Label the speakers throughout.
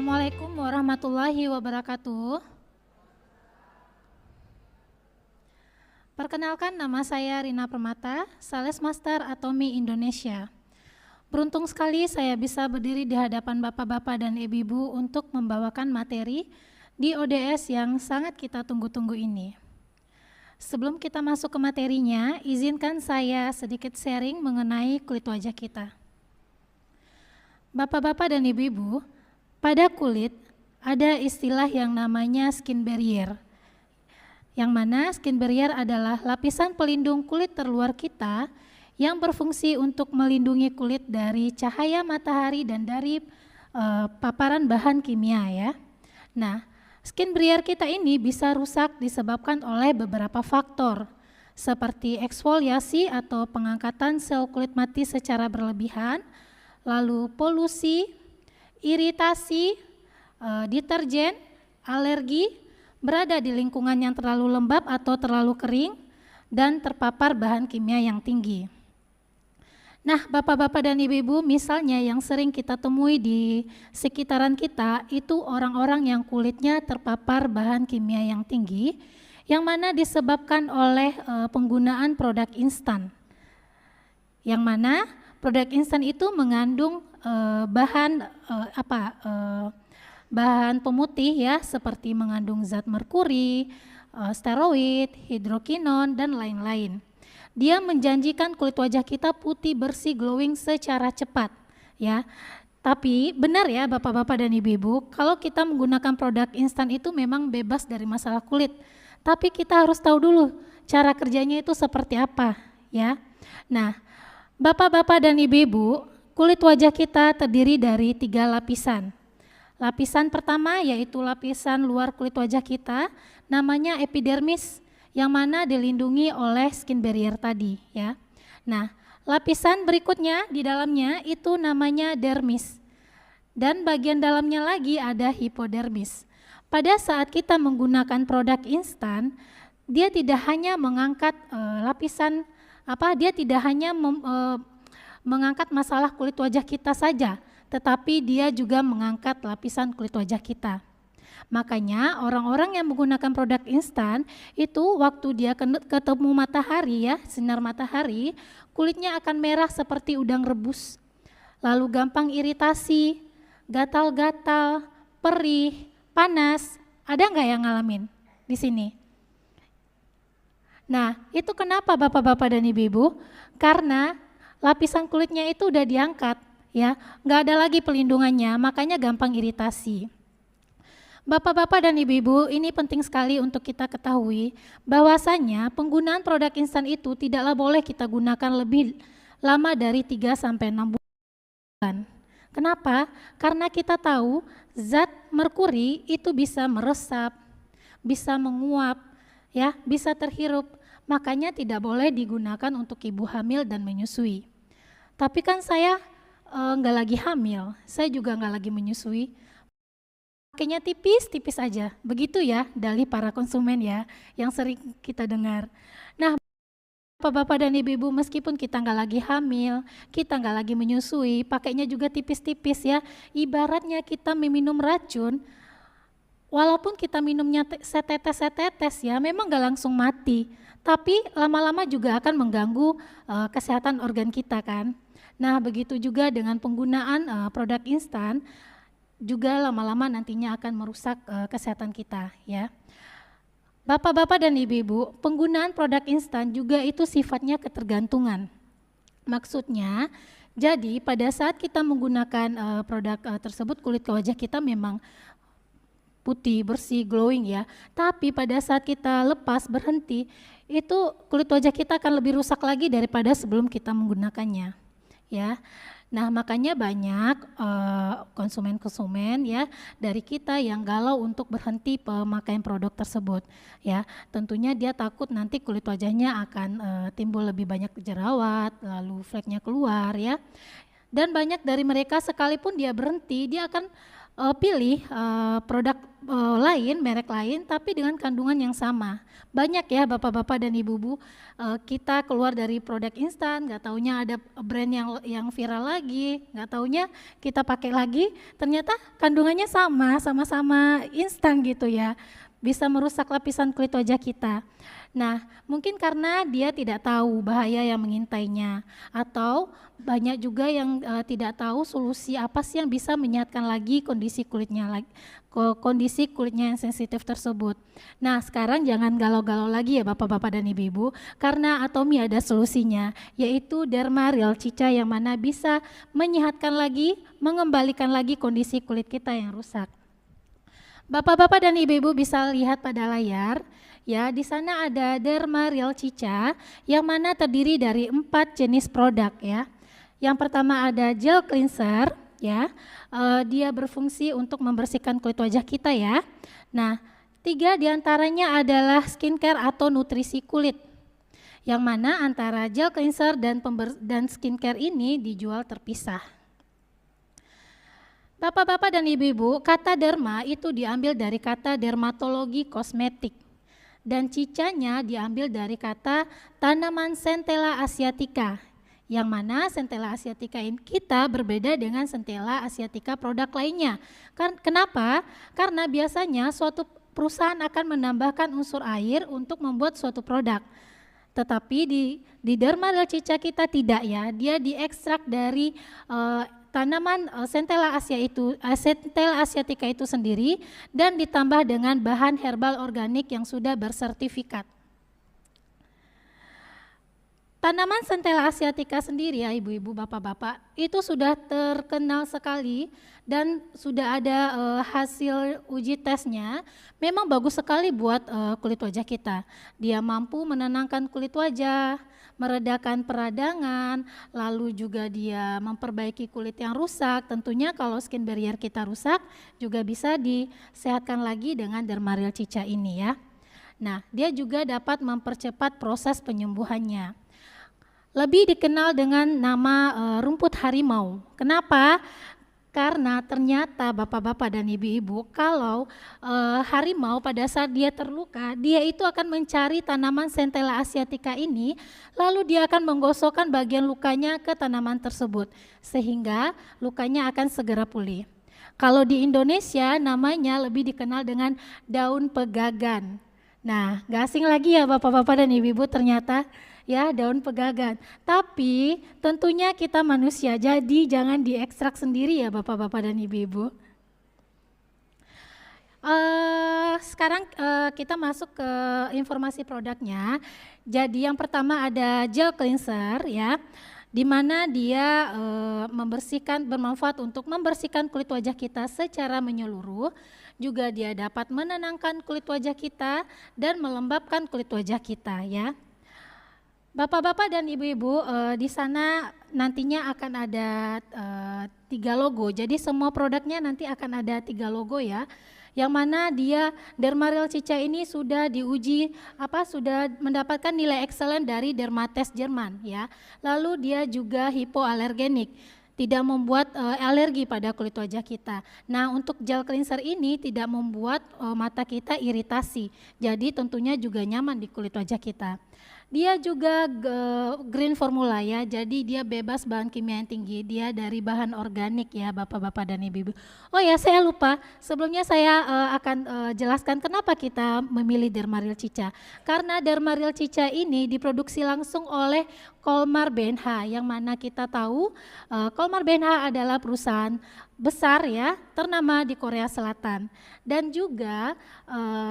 Speaker 1: Assalamualaikum warahmatullahi wabarakatuh. Perkenalkan, nama saya Rina Permata, Sales Master Atomi Indonesia. Beruntung sekali saya bisa berdiri di hadapan bapak-bapak dan ibu-ibu untuk membawakan materi di ODS yang sangat kita tunggu-tunggu ini. Sebelum kita masuk ke materinya, izinkan saya sedikit sharing mengenai kulit wajah kita. Bapak-bapak dan ibu-ibu, pada kulit ada istilah yang namanya skin barrier, yang mana skin barrier adalah lapisan pelindung kulit terluar kita yang berfungsi untuk melindungi kulit dari cahaya matahari dan dari paparan bahan kimia ya. Nah, skin barrier kita ini bisa rusak disebabkan oleh beberapa faktor, seperti eksfoliasi atau pengangkatan sel kulit mati secara berlebihan, lalu polusi, iritasi, deterjen, alergi, berada di lingkungan yang terlalu lembab atau terlalu kering, dan terpapar bahan kimia yang tinggi. Nah, bapak-bapak dan ibu-ibu, misalnya yang sering kita temui di sekitaran kita itu orang-orang yang kulitnya terpapar bahan kimia yang tinggi, yang mana disebabkan oleh penggunaan produk instan. Yang mana produk instan itu mengandung bahan pemutih ya, seperti mengandung zat merkuri, steroid, hidrokinon, dan lain-lain. Dia menjanjikan kulit wajah kita putih, bersih, glowing secara cepat ya. Tapi benar ya bapak-bapak dan ibu-ibu, kalau kita menggunakan produk instan itu memang bebas dari masalah kulit. Tapi kita harus tahu dulu cara kerjanya itu seperti apa ya. Nah, bapak-bapak dan ibu-ibu, kulit wajah kita terdiri dari 3 lapisan. Lapisan pertama yaitu lapisan luar kulit wajah kita, namanya epidermis, yang mana dilindungi oleh skin barrier tadi ya. Nah, lapisan berikutnya di dalamnya itu namanya dermis. Dan bagian dalamnya lagi ada hipodermis. Pada saat kita menggunakan produk instan, dia tidak hanya mengangkat mengangkat masalah kulit wajah kita saja, tetapi dia juga mengangkat lapisan kulit wajah kita. Makanya orang-orang yang menggunakan produk instan itu waktu dia ketemu matahari ya, sinar matahari, kulitnya akan merah seperti udang rebus. Lalu gampang iritasi, gatal-gatal, perih, panas. Ada nggak yang ngalamin di sini? Nah, itu kenapa bapak-bapak dan ibu-ibu? Karena lapisan kulitnya itu udah diangkat ya, nggak ada lagi pelindungannya, makanya gampang iritasi. Bapak-bapak dan ibu-ibu, ini penting sekali untuk kita ketahui bahwasanya penggunaan produk instan itu tidaklah boleh kita gunakan lebih lama dari 3-6 bulan. Kenapa? Karena kita tahu zat merkuri itu bisa meresap, bisa menguap, ya, bisa terhirup. Makanya tidak boleh digunakan untuk ibu hamil dan menyusui. Tapi kan saya nggak lagi hamil, saya juga nggak lagi menyusui. Pakainya tipis-tipis aja, begitu ya dalih para konsumen ya, yang sering kita dengar. Nah, bapak-bapak dan ibu-ibu, meskipun kita nggak lagi hamil, kita nggak lagi menyusui, pakainya juga tipis-tipis ya. Ibaratnya kita meminum racun, walaupun kita minumnya setetes-setetes ya, memang nggak langsung mati, tapi lama-lama juga akan mengganggu kesehatan organ kita kan. Nah, begitu juga dengan penggunaan produk instan, juga lama-lama nantinya akan merusak kesehatan kita ya. Bapak-bapak dan ibu-ibu, penggunaan produk instan juga itu sifatnya ketergantungan. Maksudnya, jadi pada saat kita menggunakan produk tersebut, kulit wajah kita memang putih, bersih, glowing ya. Tapi pada saat kita lepas, berhenti, itu kulit wajah kita akan lebih rusak lagi daripada sebelum kita menggunakannya ya. Nah, makanya banyak konsumen-konsumen ya dari kita yang galau untuk berhenti pemakaian produk tersebut ya. Tentunya dia takut nanti kulit wajahnya akan timbul lebih banyak jerawat, lalu fleknya keluar ya. Dan banyak dari mereka sekalipun dia berhenti, dia akan pilih produk lain, merek lain, tapi dengan kandungan yang sama. Banyak ya bapak-bapak dan ibu-ibu, kita keluar dari produk instan, nggak taunya ada brand yang viral lagi, nggak taunya kita pakai lagi, ternyata kandungannya sama-sama instan gitu ya, bisa merusak lapisan kulit wajah kita. Nah, mungkin karena dia tidak tahu bahaya yang mengintainya, atau banyak juga yang tidak tahu solusi apa sih yang bisa menyehatkan lagi kondisi kulitnya yang sensitif tersebut. Nah, sekarang jangan galau-galau lagi ya bapak-bapak dan ibu-ibu, karena Atomy ada solusinya, yaitu Derma Real Cica yang mana bisa menyehatkan lagi, mengembalikan lagi kondisi kulit kita yang rusak. Bapak-bapak dan ibu-ibu bisa lihat pada layar. Ya, di sana ada Derma Real Cica yang mana terdiri dari 4 jenis produk ya. Yang pertama ada gel cleanser ya, dia berfungsi untuk membersihkan kulit wajah kita ya. Nah, 3 diantaranya adalah skincare atau nutrisi kulit. Yang mana antara gel cleanser dan skincare ini dijual terpisah. Bapak-bapak dan ibu-ibu, kata derma itu diambil dari kata dermatologi kosmetik. Dan cicanya diambil dari kata tanaman Centella asiatica, yang mana Centella asiatica kita berbeda dengan Centella asiatica produk lainnya. Kenapa? Karena biasanya suatu perusahaan akan menambahkan unsur air untuk membuat suatu produk. Tetapi di Derma Real Cica kita tidak ya, dia diekstrak dari tanaman Centella asiatica itu sendiri dan ditambah dengan bahan herbal organik yang sudah bersertifikat. Tanaman Centella asiatica sendiri ya ibu-ibu, bapak-bapak, itu sudah terkenal sekali dan sudah ada hasil uji tesnya, memang bagus sekali buat kulit wajah kita. Dia mampu menenangkan kulit wajah, meredakan peradangan, lalu juga dia memperbaiki kulit yang rusak. Tentunya kalau skin barrier kita rusak juga bisa disehatkan lagi dengan Derma Real Cica ini ya. Nah, dia juga dapat mempercepat proses penyembuhannya. Lebih dikenal dengan nama rumput harimau. Kenapa? Karena ternyata bapak-bapak dan ibu-ibu, kalau harimau pada saat dia terluka, dia itu akan mencari tanaman Centella asiatica ini, lalu dia akan menggosokkan bagian lukanya ke tanaman tersebut, sehingga lukanya akan segera pulih. Kalau di Indonesia namanya lebih dikenal dengan daun pegagan. Nah, gak asing lagi ya bapak-bapak dan ibu-ibu ternyata, ya daun pegagan. Tapi tentunya kita manusia, jadi jangan diekstrak sendiri ya bapak-bapak dan ibu-ibu. Sekarang kita masuk ke informasi produknya. Jadi yang pertama ada gel cleanser ya, di mana dia bermanfaat untuk membersihkan kulit wajah kita secara menyeluruh. Juga dia dapat menenangkan kulit wajah kita dan melembabkan kulit wajah kita ya. Bapak-bapak dan ibu-ibu, di sana nantinya akan ada 3 logo. Jadi semua produknya nanti akan ada 3 logo ya. Yang mana dia Derma Real Cica ini sudah diuji sudah mendapatkan nilai excellent dari Dermatest Jerman ya. Lalu dia juga hipoalergenik, tidak membuat alergi pada kulit wajah kita. Nah, untuk gel cleanser ini tidak membuat mata kita iritasi. Jadi tentunya juga nyaman di kulit wajah kita. Dia juga green formula ya, jadi dia bebas bahan kimia yang tinggi, dia dari bahan organik ya bapak-bapak dan ibu-ibu. Oh ya, saya lupa, sebelumnya saya akan jelaskan kenapa kita memilih Derma Real Cica. Karena Derma Real Cica ini diproduksi langsung oleh Colmar BNH, yang mana kita tahu Colmar BNH adalah perusahaan besar ya, ternama di Korea Selatan. Dan juga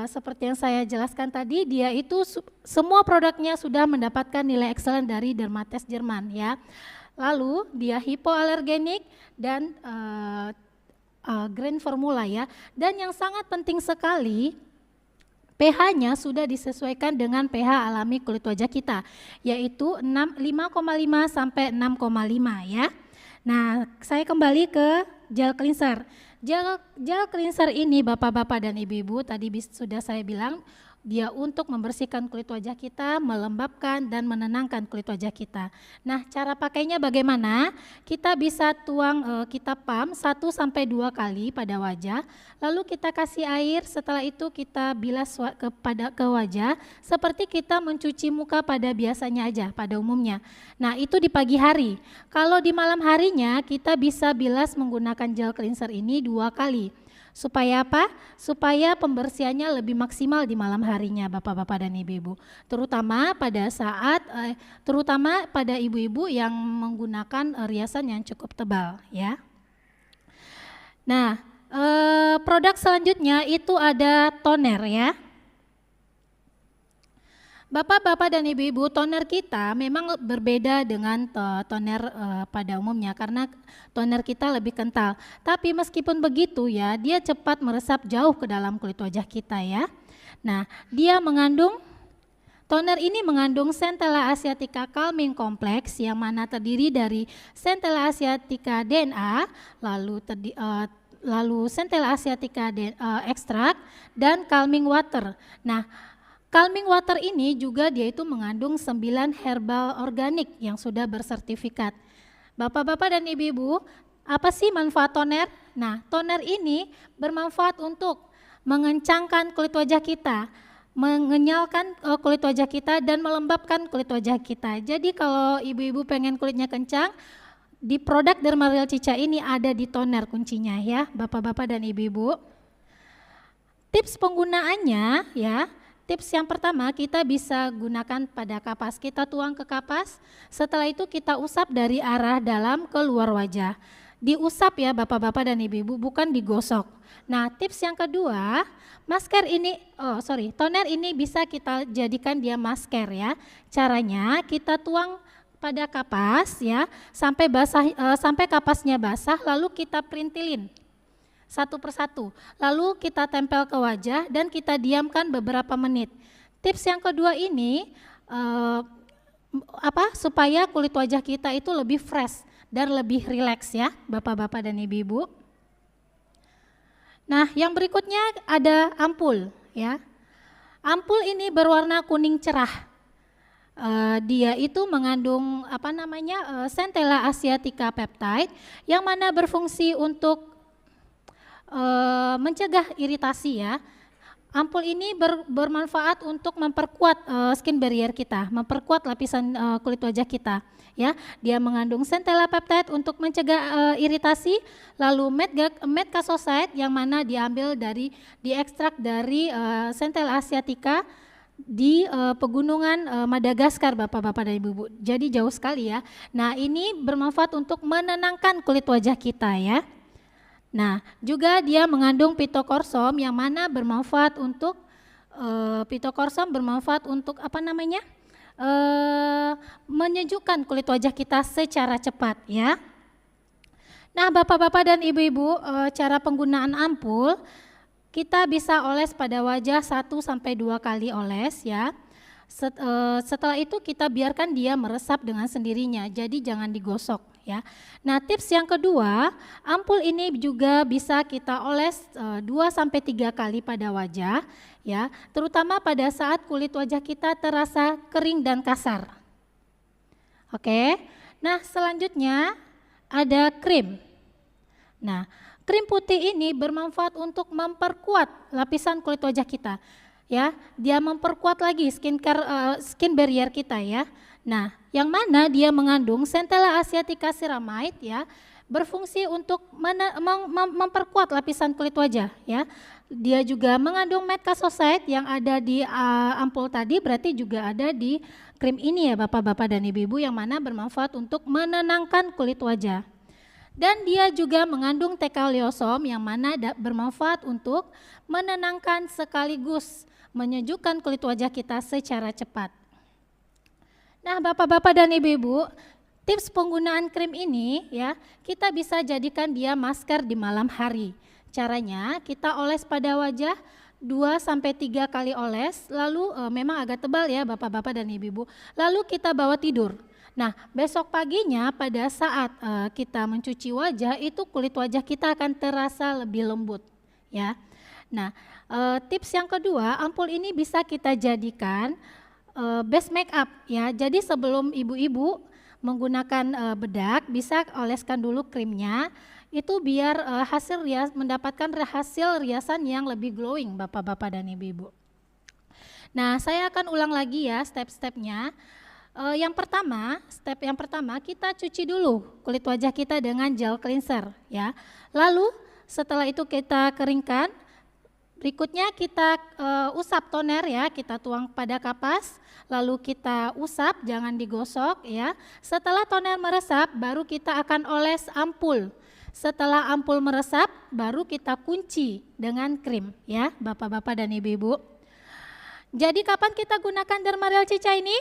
Speaker 1: seperti yang saya jelaskan tadi, dia itu semua produknya sudah mendapatkan nilai excellent dari Dermatest Jerman ya. Lalu dia hipoalergenik dan green formula ya. Dan yang sangat penting sekali, pH-nya sudah disesuaikan dengan pH alami kulit wajah kita, yaitu 5,5 sampai 6,5 ya. Nah, saya kembali ke gel cleanser. Gel cleanser ini bapak-bapak dan ibu-ibu tadi sudah saya bilang Dia untuk membersihkan kulit wajah kita, melembabkan dan menenangkan kulit wajah kita. Nah, cara pakainya bagaimana? Kita bisa tuang, kita pump 1-2 kali pada wajah, lalu kita kasih air, setelah itu kita bilas ke wajah seperti kita mencuci muka pada biasanya aja, pada umumnya. Nah, itu di pagi hari. Kalau di malam harinya kita bisa bilas menggunakan gel cleanser ini 2 kali. Supaya apa? Supaya pembersihannya lebih maksimal di malam harinya, Bapak-bapak dan Ibu-ibu. Terutama pada ibu-ibu yang menggunakan riasan yang cukup tebal, ya. Nah, produk selanjutnya itu ada toner, ya. Bapak-bapak dan ibu-ibu, toner kita memang berbeda dengan toner pada umumnya karena toner kita lebih kental. Tapi meskipun begitu ya, dia cepat meresap jauh ke dalam kulit wajah kita ya. Nah, toner ini mengandung Centella asiatica calming complex yang mana terdiri dari Centella asiatica DNA, lalu Centella asiatica extract dan calming water. Nah, calming water ini juga dia itu mengandung 9 herbal organik yang sudah bersertifikat. Bapak-bapak dan ibu-ibu, apa sih manfaat toner? Nah, toner ini bermanfaat untuk mengencangkan kulit wajah kita, mengenyalkan kulit wajah kita dan melembabkan kulit wajah kita. Jadi kalau ibu-ibu pengen kulitnya kencang, di produk Derma Real Cica ini ada di toner kuncinya ya, Bapak-bapak dan ibu-ibu. Tips penggunaannya ya. Tips yang pertama, kita bisa gunakan pada kapas, kita tuang ke kapas, setelah itu kita usap dari arah dalam ke luar wajah. Diusap ya Bapak-bapak dan Ibu-ibu, bukan digosok. Nah, tips yang kedua, toner ini bisa kita jadikan dia masker ya. Caranya kita tuang pada kapas ya, sampai kapasnya basah, lalu kita perintilin satu persatu, lalu kita tempel ke wajah dan kita diamkan beberapa menit. Tips yang kedua ini supaya kulit wajah kita itu lebih fresh dan lebih rileks ya, Bapak-bapak dan Ibu-ibu. Nah, yang berikutnya ada ampul ya. Ampul ini berwarna kuning cerah. Dia itu mengandung Centella asiatica peptide yang mana berfungsi untuk mencegah iritasi ya. Ampul ini bermanfaat untuk memperkuat skin barrier kita, memperkuat lapisan kulit wajah kita ya. Dia mengandung Centella peptide untuk mencegah iritasi, lalu metcasocyte yang mana diekstrak dari Centella asiatica di pegunungan Madagaskar Bapak-bapak dan Ibu-ibu. Jadi jauh sekali ya. Nah, ini bermanfaat untuk menenangkan kulit wajah kita ya. Nah, juga dia mengandung pitokorsom yang mana bermanfaat untuk menyejukkan kulit wajah kita secara cepat ya. Nah, Bapak-bapak dan Ibu-ibu, cara penggunaan ampul kita bisa oles pada wajah 1-2 kali oles ya. Setelah itu kita biarkan dia meresap dengan sendirinya, jadi jangan digosok ya. Nah, tips yang kedua, ampul ini juga bisa kita oles 2-3 kali pada wajah ya, terutama pada saat kulit wajah kita terasa kering dan kasar. Oke. Nah, selanjutnya ada krim. Nah, krim putih ini bermanfaat untuk memperkuat lapisan kulit wajah kita. Ya, dia memperkuat lagi skin barrier kita ya. Nah, yang mana dia mengandung Centella asiatica ceramide ya, berfungsi untuk memperkuat lapisan kulit wajah ya. Dia juga mengandung metcasocyte yang ada di ampul tadi, berarti juga ada di krim ini ya Bapak-bapak dan Ibu-ibu, yang mana bermanfaat untuk menenangkan kulit wajah. Dan dia juga mengandung tekaleosom yang mana bermanfaat untuk menenangkan sekaligus menyejukkan kulit wajah kita secara cepat. Nah, Bapak-bapak dan Ibu-ibu, tips penggunaan krim ini ya, kita bisa jadikan dia masker di malam hari. Caranya kita oles pada wajah 2-3 kali oles, lalu memang agak tebal ya Bapak-bapak dan Ibu-ibu. Lalu kita bawa tidur. Nah, besok paginya pada saat kita mencuci wajah, itu kulit wajah kita akan terasa lebih lembut ya. Nah, tips yang kedua, ampul ini bisa kita jadikan base makeup ya. Jadi sebelum ibu-ibu menggunakan bedak, bisa oleskan dulu krimnya. Itu biar mendapatkan hasil riasan yang lebih glowing, Bapak-bapak dan Ibu-ibu. Nah, saya akan ulang lagi ya step-stepnya. Step yang pertama kita cuci dulu kulit wajah kita dengan gel cleanser ya. Lalu setelah itu kita keringkan. Berikutnya kita usap toner ya, kita tuang pada kapas, lalu kita usap, jangan digosok ya. Setelah toner meresap, baru kita akan oles ampul. Setelah ampul meresap, baru kita kunci dengan krim ya, Bapak-bapak dan Ibu-ibu. Jadi kapan kita gunakan Dermareal Cica ini?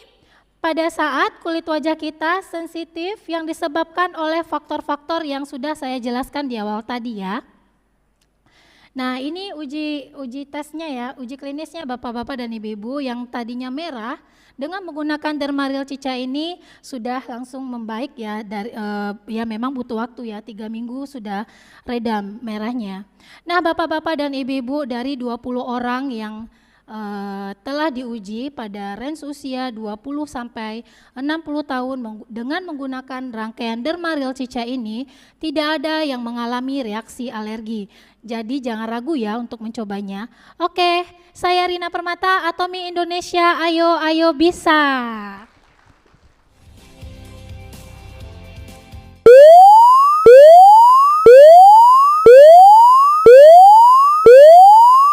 Speaker 1: Pada saat kulit wajah kita sensitif yang disebabkan oleh faktor-faktor yang sudah saya jelaskan di awal tadi ya. Nah, ini uji tesnya ya, uji klinisnya Bapak-bapak dan Ibu-ibu yang tadinya merah dengan menggunakan Dermareal Cica ini sudah langsung membaik ya, ya memang butuh waktu ya, 3 minggu sudah redam merahnya. Nah, Bapak-bapak dan Ibu-ibu dari 20 orang yang telah diuji pada range usia 20 sampai 60 tahun dengan menggunakan rangkaian Dermareal Cica ini, tidak ada yang mengalami reaksi alergi. Jadi jangan ragu ya untuk mencobanya. Oke, saya Rina Permata, Atomi Indonesia, ayo bisa.